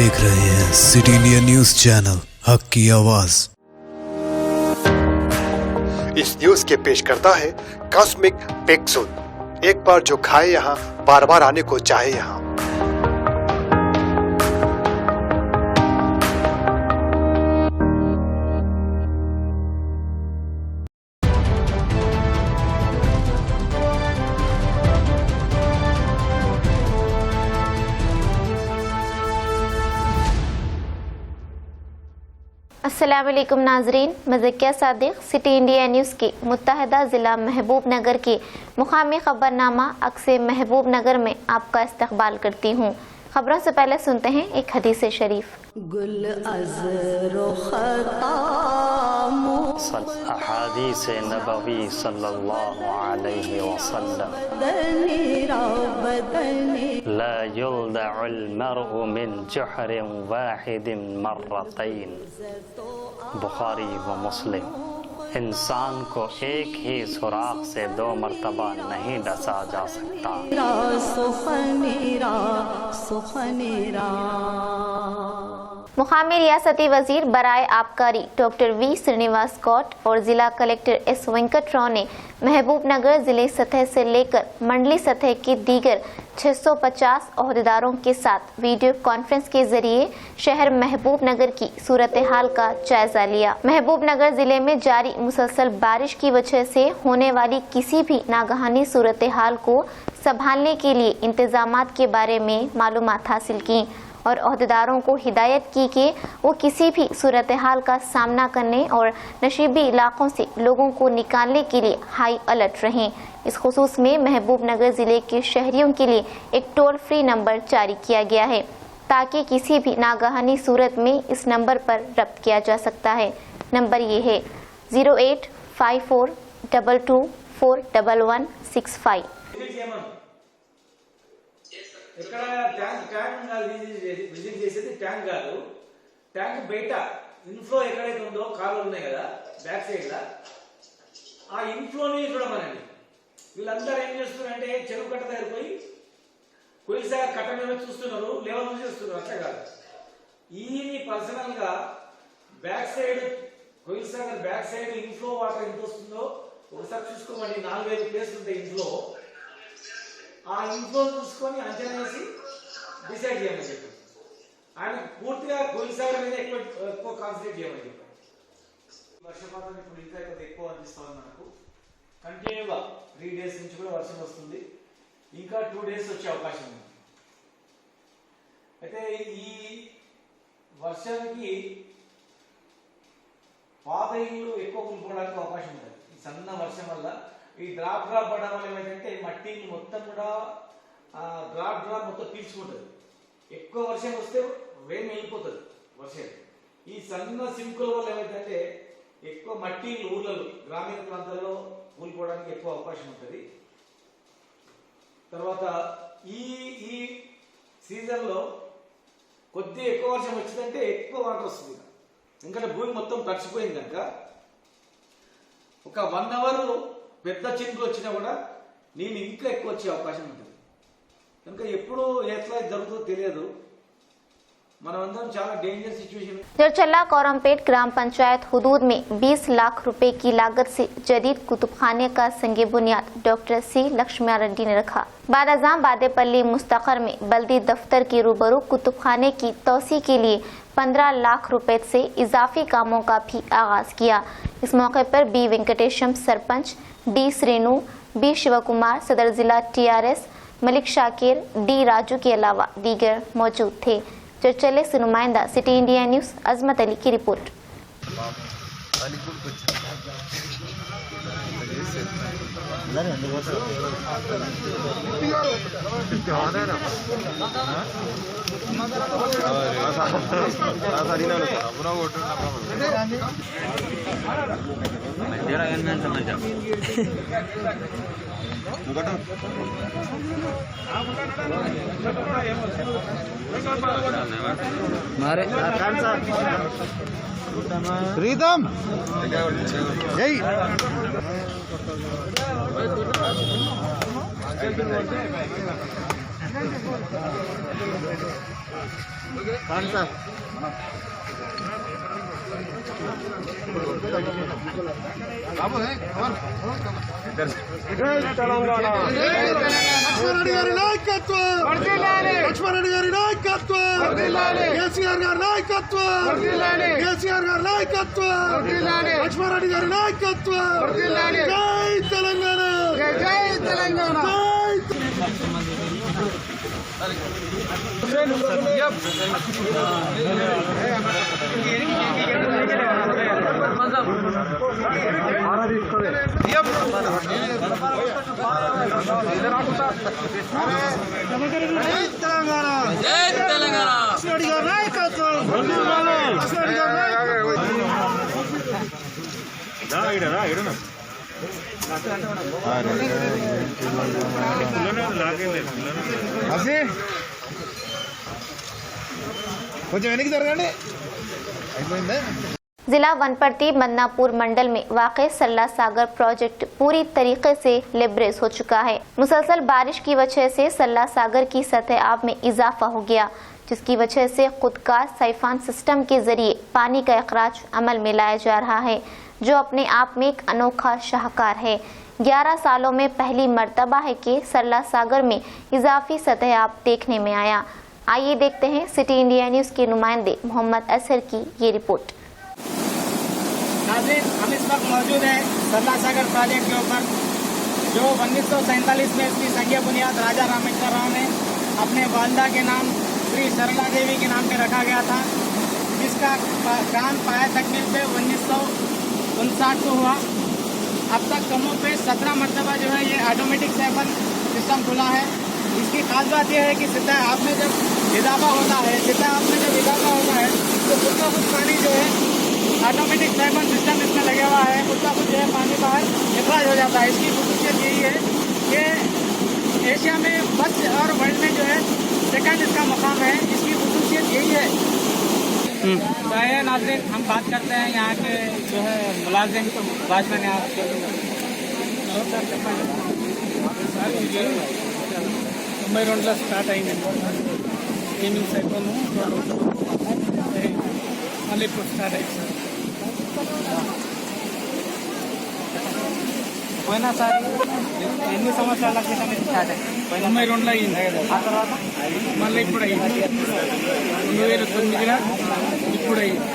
देख रहे हैं सिटी इंडिया न्यूज चैनल, हक की आवाज। इस न्यूज के पेश करता है कॉस्मिक पेक्सुल। एक बार जो खाए यहाँ, बार बार आने को चाहे यहाँ। अस्सलाम वालेकुम नाजरीन, मैं Zakia Sadiq city India news के मुत्तहदा ज़िला महबूब नगर के मुकामी खबरनामा अक्से महबूब नगर में आपका इस्तकबाल करती हूँ। खबरों से पहले सुनते हैं एक हदीस शरीफ। गुल अहादीस नबवी सल्लल्लाहु अलैहि वसल्लम ला युल्दअुल मरउ मिन जुहरिन वाहिदिन मर्रतैन, बुखारी व मुस्लिम। इंसान को एक ही सुराख से 2 मरतबा नहीं डसा जा सकता। मुकामी रियासती वजीर बराए आबकारी डॉक्टर वी श्रीनिवास कौट और जिला कलेक्टर एस वेंकट राव ने महबूब नगर जिले सतह से लेकर मंडली सतह के दीगर 650 ओहदेदारों के साथ वीडियो कॉन्फ्रेंस के जरिए शहर महबूब नगर की सूरत हाल का जायजा लिया। महबूब नगर जिले में जारी मुसलसल बारिश की वजह से होने वाली किसी भी नागहानी सूरत हाल को संभालने के लिए इंतजामात के बारे में मालूमात हासिल की और ओहदेदारों को हिदायत की कि वो किसी भी सूरत हाल का सामना करने और नशीबी इलाकों से लोगों को निकालने के लिए हाई अलर्ट रहें। इस खुसूस में महबूब नगर जिले के शहरियों के लिए एक टोल फ्री नंबर जारी किया गया है ताकि किसी भी नागहानी सूरत में इस नंबर पर रब्त किया जा सकता है। नंबर ये है 08542241165। ఇక్కడ విజిట్ చేసేది ట్యాంక్ కాదు, ట్యాంక్ బయట ఇన్ఫ్లో ఎక్కడైతే ఉందో కాలువలు ఉన్నాయి కదా బ్యాక్ సైడ్ లా, ఆ ఇన్ఫ్లోని చూడమనండి. వీళ్ళందరూ ఏం చేస్తున్నారంటే చెరువు కట్ట దగ్గర పోయి కొలిసాగర్ కట్ట మీద చూస్తున్నారు, లెవెల్ చూస్తున్నారు. అట్లా కాదు, ఈయన పర్సనల్ గా బ్యాక్ సైడ్ కొలిసాగర్ బ్యాక్ సైడ్ ఇన్ఫ్లో వాటర్ ఎంత వస్తుందో ఒకసారి చూసుకోమని. 4-5 ప్లేస్లు ఉంటాయి ఇన్ఫ్లో. ఆ ఇన్ఫ్లో చూసుకొని అంచనా వేసి డిసైడ్ చేయమని చెప్పి ఆయన పూర్తిగా కొలిసాగర్ మీద ఎక్కువ కాన్సన్ట్రేట్ చేయమని చెప్పారు. వర్షపాతం ఇప్పుడు ఇంకా ఎక్కువ అనిపిస్తుంది మనకు. కంటిన్యూగా 3 డేస్ నుంచి కూడా వర్షం వస్తుంది. ఇంకా 2 డేస్ వచ్చే అవకాశం ఉంది. అయితే ఈ వర్షానికి పాత ఇళ్ళు ఎక్కువ కూలిపోవడానికి అవకాశం ఉంటుంది. ఈ సన్న వర్షం వల్ల ఈ డ్రాప్ పడడం వల్ల ఏమైందంటే మట్టి మొత్తం కూడా డ్రాప్ మొత్తం పీల్చుకుంటుంది. ఎక్కువ వర్షం వస్తే వేగం వెళ్ళిపోతుంది వర్షం. ఈ సన్న సింకుల వల్ల ఏమైందంటే ఎక్కువ మట్టి ఊర్లలో గ్రామీణ ప్రాంతాల్లో కూలిపోవడానికి ఎక్కువ అవకాశం ఉంటుంది. తర్వాత ఈ సీజన్ లో కొద్దిగా ఎక్కువ వర్షం వచ్చిందంటే ఎక్కువ వాటర్ వస్తుంది. ఎందుకంటే భూమి మొత్తం తడిచిపోయింది కనుక ఒక 1 అవర్ పెద్ద చినుకులు వచ్చినా కూడా నీళ్ళు ఇంకా ఎక్కువ వచ్చే అవకాశం ఉంటుంది. కనుక ఎప్పుడు ఎట్లా జరుగుతుందో తెలియదు. మనమందరం చాలా డేంజర్ सिचुएशन। जरचल्ला कोरमपेट ग्राम पंचायत हुदूद में 20 लाख रुपए की लागत से जदीद कुतुबखाने का संगे बुनियाद डॉक्टर सी लक्ष्मी रेड्डी ने रखा। बादाजाम बादेपल्ली मुस्तकर में बल्दी दफ्तर के रूबरू कुतुबखाने की तोसी के लिए 15 लाख रुपए से इजाफी कामों का भी आगाज किया। इस मौके पर B Venkatesham sarpanch, D Shrenu, B Shivkumar सदर जिला TRS, मलिक शाकिर, डी राजू के अलावा दीगर मौजूद थे। चर्चले से नुमाइंदा City India News Azmat Ali की रिपोर्ट। प्रीतम यही లక్ష్మారెడ్డి గారి నాయకత్వం, లక్ష్మారెడ్డి గారి నాయకత్వం, కేసీఆర్ గారి నాయకత్వం, కేసీఆర్ గారి నాయకత్వం, లక్ష్మారెడ్డి గారి నాయకత్వం. జై తెలంగాణ, జై తెలంగాణ. కొంచెం వెనక్కి జరగండి. అయిపోయిందా? जिला वनपर्ती मदनापुर मंडल में वाक़ सल्ला सागर प्रोजेक्ट पूरी तरीके से लेबरेज हो चुका है। मुसलसल बारिश की वजह से सल्ला सागर की सतह आब में इजाफा हो गया, जिसकी वजह से खुदकार साइफान सिस्टम के जरिए पानी का अखराज अमल में लाया जा रहा है, जो अपने आप में एक अनोखा शाहकार है। 11 सालों में पहली मर्तबा है कि सल्ला सागर में इजाफी सतह आब देखने में आया। आइए देखते हैं सिटी इंडिया न्यूज़ के नुमाइंदे मोहम्मद असर की ये रिपोर्ट। नाज़रीन, हम इस वक्त मौजूद हैं सल्ला सागर प्रोजेक्ट के ऊपर, जो 1947 में इसकी संज्ञा बुनियाद राजा रामेश्वर राव ने अपने वालदा के नाम श्री सरला देवी के नाम पे रखा गया था, जिसका काम पाया तकमील पे 1959 को हुआ। अब तक कमों पे 17 मरतबा जो है ये ऑटोमेटिक साइफन सिस्टम खुला है। इसकी खास बात यह है कि सतह आप में जब इजाफा होता है तो खुद का खुद पानी जो है ऑटोमेटिक साइफन सिस्टम इसमें लगा हुआ है, खुद का खुद जो है पानी बाहर इखराज हो जाता है। इसकी खुसूसियत यही है कि एशिया में फर्स्ट और वर्ल्ड में जो है सेकंड इसका मुकाम है। इसकी खुसूसियत यही है। तो नाज़रीन, हम बात करते हैं यहाँ के जो है मुलाजिम वाचमैन ముంబై రోడ్లో స్టార్ట్ అయిందండి ఈవినింగ్ సైకిల్ మళ్ళీ ఇప్పుడు స్టార్ట్ అయింది సార్. పోయినసారి ఎన్ని సంవత్సరాల క్రితం ఇది స్టార్ట్ అయింది? ముంబై రోడ్లో అయింది. ఆ తర్వాత మళ్ళీ ఇప్పుడు అయింది 2009లో ఇప్పుడు అయింది.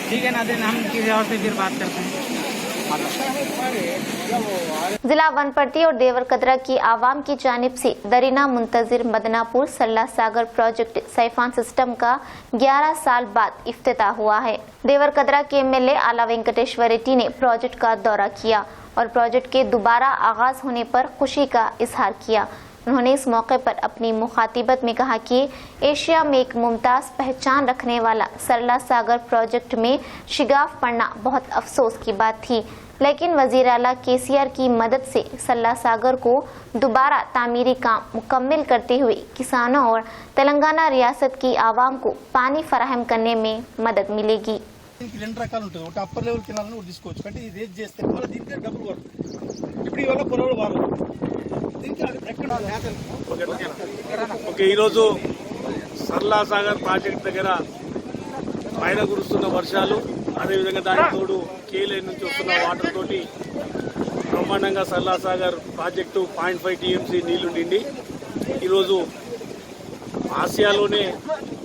ठीक है नाज़रीन, हम किसी और से फिर बात करते हैं। जिला वनपर्ती और देवरकद्रा की आवाम की जानिब से दरीना मुंतजिर मदनापुर सल्ला सागर प्रोजेक्ट साइफान सिस्टम का 11 साल बाद इफ्तिताह हुआ है। देवरकद्रा के एमएलए आला वेंकटेश्वर रेड्डी ने प्रोजेक्ट का दौरा किया और प्रोजेक्ट के दोबारा आगाज होने पर खुशी का इजहार किया। उन्होंने इस मौके पर अपनी मुखातिबत में कहा कि एशिया में एक मुमताज़ पहचान रखने वाला सरला सागर प्रोजेक्ट में शिगाफ पड़ना बहुत अफसोस की बात थी, लेकिन वज़ीर आला केसीआर की मदद से सरला सागर को दोबारा तामीरी काम मुकम्मल करते हुए किसानों और तेलंगाना रियासत की आवाम को पानी फराहम करने में मदद मिलेगी। రెండు రకాలు ఉంటుంది. ఒకటి అప్పర్ లెవెల్ కెనాలను కూడా తీసుకోవచ్చు, అంటే ఇది రేజ్ చేస్తే మళ్ళీ దీనికి డబ్బులు పడుతుంది. ఇప్పుడు ఇవాళ పొలంలో వారు ఓకే, ఈరోజు సర్లా సాగర్ ప్రాజెక్ట్ దగ్గర పైన కురుస్తున్న వర్షాలు, అదేవిధంగా దానికి తోడు కేలైన్ నుంచి వస్తున్న వాటర్ తోటి బ్రహ్మాండంగా సర్లా సాగర్ ప్రాజెక్టు 0.5 టీఎంసీ నీళ్లు నిండి ఈరోజు ఆసియాలోనే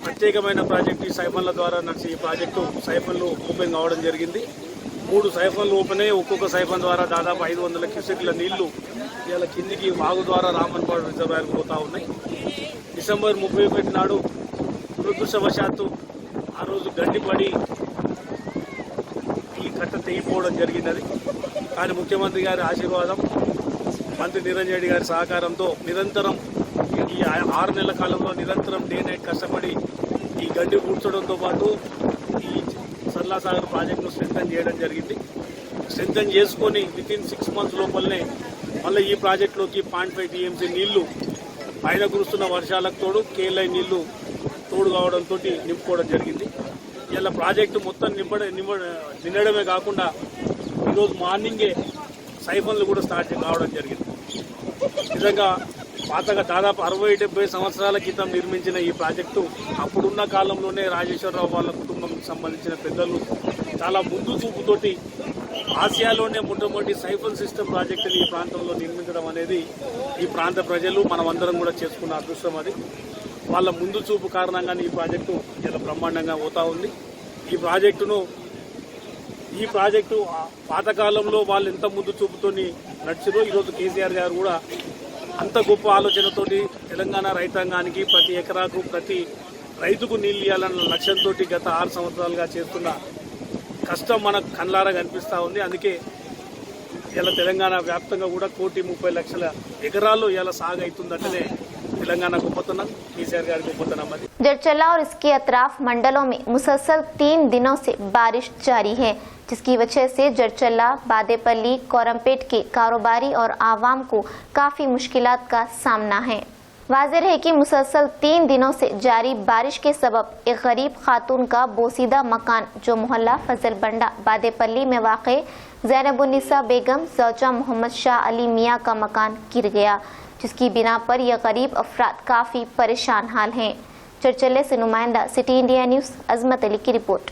ప్రత్యేకమైన ప్రాజెక్టు ఈ సైఫన్ల ద్వారా నడిచే ఈ ప్రాజెక్టు సైఫన్లు ఓపెన్ కావడం జరిగింది. 3 సైఫన్లు ఓపెన్ అయ్యి ఒక్కొక్క సైఫన్ ద్వారా దాదాపు 500 క్యూసెక్ల నీళ్లు ఇలా కిందికి వాగు ద్వారా రామన్పాడు రిజర్వాయర్కి పోతా ఉన్నాయి. డిసెంబర్ 31 నాడు దురదృష్టవశాత్తు ఆ రోజు గడ్డిపడి ఈ కట్ట తెగిపోవడం జరిగినది. కానీ ముఖ్యమంత్రి గారి ఆశీర్వాదం, మంత్రి నిరంజన్ రెడ్డి గారి సహకారంతో నిరంతరం ఈ 6 నెలల కాలంలో నిరంతరం డే నైట్ కష్టపడి ఈ గడ్డి పూడ్చడంతో పాటు ఈ సర్లా సాగర్ ప్రాజెక్టును స్ట్రెంథన్ చేయడం జరిగింది. స్ట్రెంథన్ చేసుకొని వితిన్ 6 months లోపలనే మళ్ళీ ఈ ప్రాజెక్టులోకి 0.5 టీఎంసీ నీళ్లు పైన కురుస్తున్న వర్షాలకు తోడు కేలైన్ నీళ్లు తోడు కావడంతో నింపుకోవడం జరిగింది. ఇలా ప్రాజెక్టు మొత్తం నిండడమే కాకుండా ఈరోజు మార్నింగే సైఫన్లు కూడా స్టార్ట్ కావడం జరిగింది. నిజంగా పాతగా దాదాపు 60-70 సంవత్సరాల క్రితం నిర్మించిన ఈ ప్రాజెక్టు అప్పుడున్న కాలంలోనే రాజేశ్వరరావు వాళ్ళ కుటుంబంకి సంబంధించిన పెద్దలు చాలా ముందు చూపుతోటి ఆసియాలోనే మొట్టమొదటి సైఫన్ సిస్టమ్ ప్రాజెక్టుని ఈ ప్రాంతంలో నిర్మించడం అనేది ఈ ప్రాంత ప్రజలు మనమందరం కూడా చేసుకున్న అదృష్టం. అది వాళ్ళ ముందు చూపు కారణంగానే ఈ ప్రాజెక్టు చాలా బ్రహ్మాండంగా పోతా ఉంది. ఈ ప్రాజెక్టు పాతకాలంలో వాళ్ళు ఎంత ముందు చూపుతోని నడిచిరో ఈరోజు కేసీఆర్ గారు కూడా అంత గొప్ప ఆలోచనతోటి తెలంగాణ రైతాంగానికి ప్రతి ఎకరాకు ప్రతి రైతుకు నీళ్ళు ఇవ్వాలన్న లక్ష్యంతో గత 6 సంవత్సరాలుగా చేస్తున్న కష్టం మనకు కళ్ళారా కనిపిస్తూ ఉంది. అందుకే ఇలా తెలంగాణ వ్యాప్తంగా కూడా 1,30,00,000 ఎకరాల్లో ఇలా సాగు అవుతుందంటేనే तेलंगाना गొప్పతనం केसीआर गारी गొప్పతనం అది. जड़चला और इसके अतराफ मंडलों में मुसलसल 3 दिनों से बारिश जारी है, जिसकी वजह से जड़चला, बादेपल्ली, कोरमपेट के कारोबारी और आवाम को काफी मुश्किलात का सामना है। वाज़ेह है कि मुसलसल 3 दिनों से जारी बारिश के सबब एक गरीब खातून का बोसीदा मकान जो मोहल्ला फजल बंडा बादेपल्ली में वाक़े ज़ैनबुन्निसा बेगम ज़ौजा मोहम्मद शाह अली मियाँ का मकान गिर गया, जिसकी बिना पर यह गरीब अफराद काफ़ी परेशान हाल हैं। चर्चले से नुमाइंदा सिटी इंडिया न्यूज़ अजमत अली की रिपोर्ट।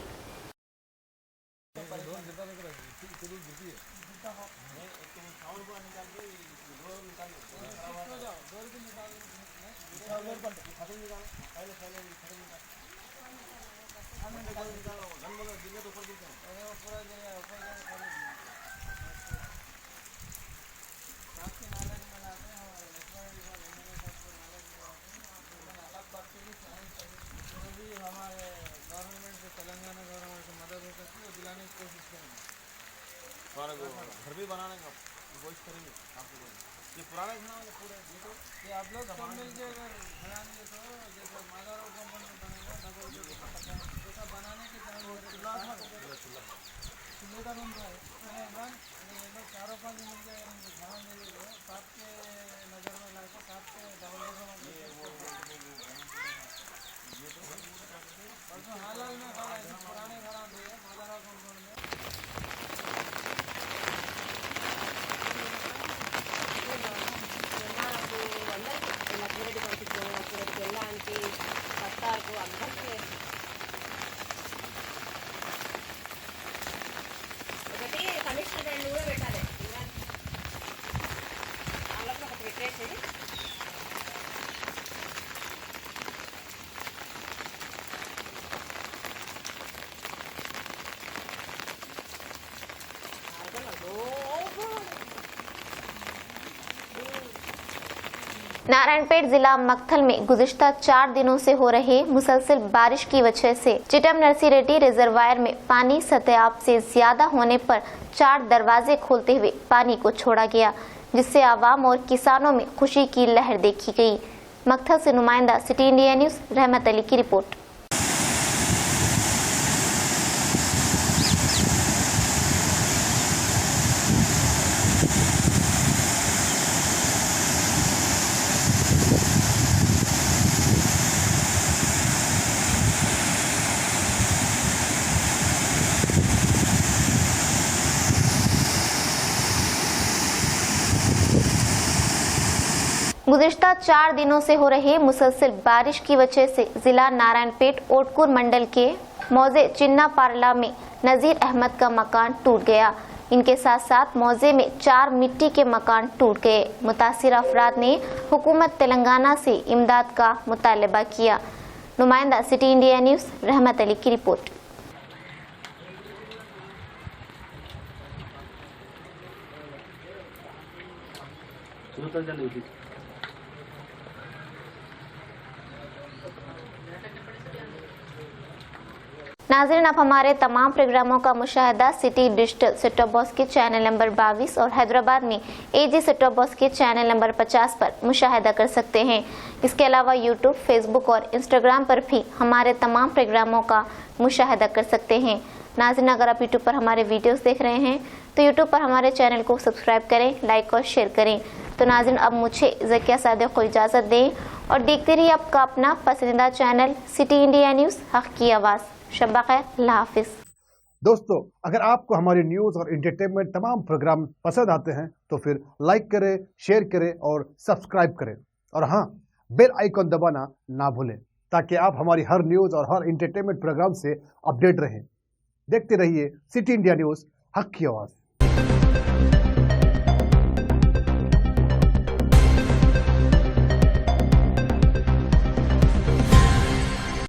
घर भी बनाने का कोशिश करेंगे आपको। ये पुराने खाना पूरे ये आप लोग सब मिल के अगर बनाएंगे तो जैसे मादारो कंपनी बनेगा डबल जैसा बनाने के चूल्हे का बन रहा है ये लोग 4-5 मिल के खाना मिलेगा साथ के नज़र में लाकर साथ के डबल हाल में खड़ा है पुराने घरा पे मादारो कंपनी में नारायणपेट जिला मक्थल में गुज़िश्ता 4 दिनों से हो रहे मुसलसल बारिश की वजह से चिटम नरसी रेड्डी रिजर्वायर में पानी सतह से ज्यादा होने पर 4 दरवाजे खोलते हुए पानी को छोड़ा गया, जिससे आवाम और किसानों में खुशी की लहर देखी गई। मक्थल से नुमाइंदा सिटी इंडिया न्यूज़ रहमत अली की रिपोर्ट। गुज़िश्ता 4 दिनों से हो रही मुसलसल बारिश की वजह से जिला नारायणपेट ओटकुर मंडल के मौजे चिन्ना पारला में नज़ीर अहमद का मकान टूट गया। इनके साथ साथ मौजे में 4 मिट्टी के मकान टूट गए। मुतासिर अफराद ने हुकूमत तेलंगाना से इमदाद का मुतालबा किया। नुमाइंदा सिटी इंडिया न्यूज़ रहमत अली की रिपोर्ट। नाज़रीन, आप हमारे तमाम प्रोग्रामों का मुशाहिदा city digital set top box के चैनल नंबर 22 और हैदराबाद में एजी सेट टॉप बॉक्स के चैनल नंबर 50 पर मुशाहिदा कर सकते हैं। इसके अलावा यूट्यूब, फेसबुक और इंस्टाग्राम पर भी हमारे तमाम प्रोग्रामों का मुशाहिदा कर सकते हैं। नाज़रीन, अगर आप यूट्यूब पर हमारे वीडियोस देख रहे हैं तो यूट्यूब पर हमारे चैनल को सब्सक्राइब करें, लाइक और शेयर करें। तो नाज़रीन, अब मुझे ज़किया सादिक को इजाज़त दें और देखते रहिए आपका अपना पसंदीदा चैनल सिटी इंडिया न्यूज़, हक़ की आवाज़। शब्बा खैर, अल्लाह हाफिज़। दोस्तों, अगर आपको हमारी न्यूज़ और एंटरटेनमेंट तमाम प्रोग्राम पसंद आते हैं तो फिर लाइक करें, शेयर करें और सब्सक्राइब करें। और हाँ, बेल आइकॉन दबाना ना भूलें ताकि आप हमारी हर न्यूज और हर एंटरटेनमेंट प्रोग्राम से अपडेट रहें। देखते रहिए सिटी इंडिया न्यूज, हक की आवाज।